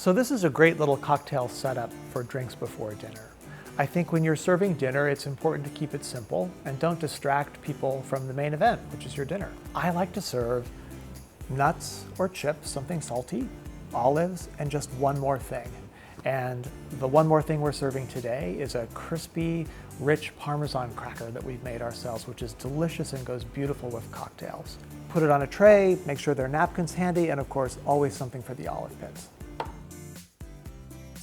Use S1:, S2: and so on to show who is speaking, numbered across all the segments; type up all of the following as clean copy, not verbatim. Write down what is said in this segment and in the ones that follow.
S1: So this is a great little cocktail setup for drinks before dinner. I think when you're serving dinner, it's important to keep it simple and don't distract people from the main event, which is your dinner. I like to serve nuts or chips, something salty, olives, and just one more thing. And the one more thing we're serving today is a crispy, rich Parmesan cracker that we've made ourselves, which is delicious and goes beautiful with cocktails. Put it on a tray, make sure there are napkins handy, and of course, always something for the olive pits.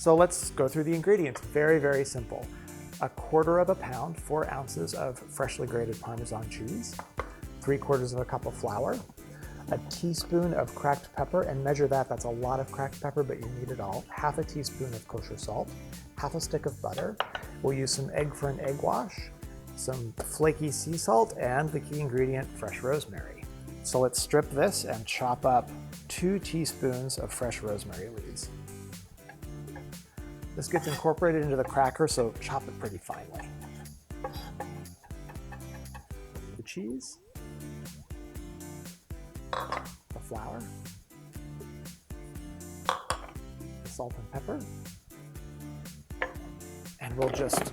S1: So let's go through the ingredients. Very, very simple. 1/4 pound, 4 ounces of freshly grated Parmesan cheese, 3/4 cup of flour, a teaspoon of cracked pepper, and measure that, that's a lot of cracked pepper, but you need it all. 1/2 teaspoon of kosher salt, 1/2 stick of butter. We'll use some egg for an egg wash, some flaky sea salt, and the key ingredient, fresh rosemary. So let's strip this and chop up 2 teaspoons of fresh rosemary leaves. This gets incorporated into the cracker, so chop it pretty finely. The cheese, the flour, the salt and pepper, and we'll just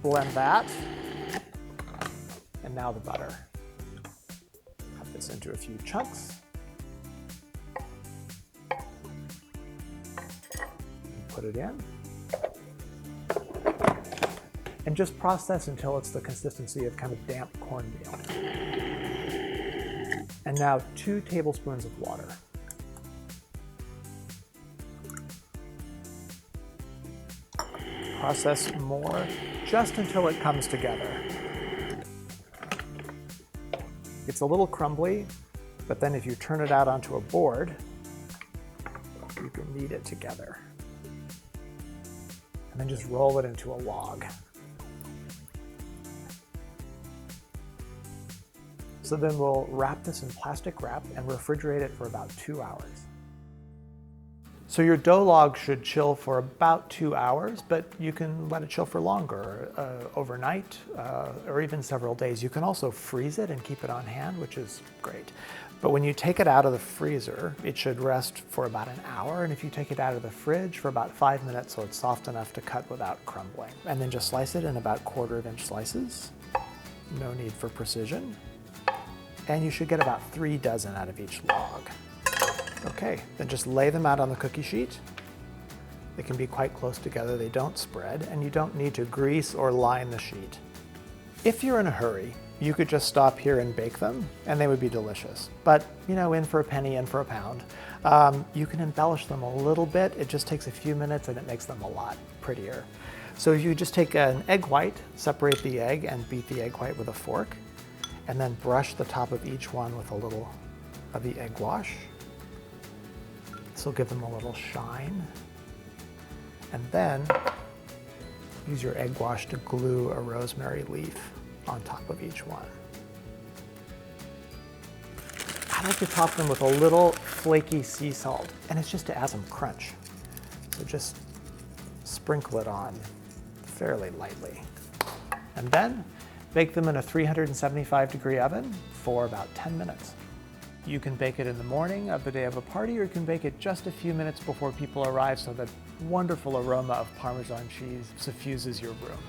S1: blend that. And now the butter. Cut this into a few chunks. And put it in. And just process until it's the consistency of kind of damp cornmeal. And now 2 tablespoons of water. Process more just until it comes together. It's a little crumbly, but then if you turn it out onto a board, you can knead it together. And then just roll it into a log. So then we'll wrap this in plastic wrap and refrigerate it for about 2 hours. So your dough log should chill for about 2 hours, but you can let it chill for longer, overnight, or even several days. You can also freeze it and keep it on hand, which is great. But when you take it out of the freezer, it should rest for about an hour, and if you take it out of the fridge for about 5 minutes so it's soft enough to cut without crumbling. And then just slice it in about 1/4-inch slices. No need for precision. And you should get about 3 dozen out of each log. Okay, then just lay them out on the cookie sheet. They can be quite close together, they don't spread, and you don't need to grease or line the sheet. If you're in a hurry, you could just stop here and bake them, and they would be delicious. But, you know, in for a penny, in for a pound. You can embellish them a little bit. It just takes a few minutes and it makes them a lot prettier. So if you just take an egg white, separate the egg, and beat the egg white with a fork, and then brush the top of each one with a little of the egg wash. This will give them a little shine. And then use your egg wash to glue a rosemary leaf on top of each one. I like to top them with a little flaky sea salt, and it's just to add some crunch. So just sprinkle it on fairly lightly. And then bake them in a 375-degree oven for about 10 minutes. You can bake it in the morning of the day of a party, or you can bake it just a few minutes before people arrive so that wonderful aroma of Parmesan cheese suffuses your room.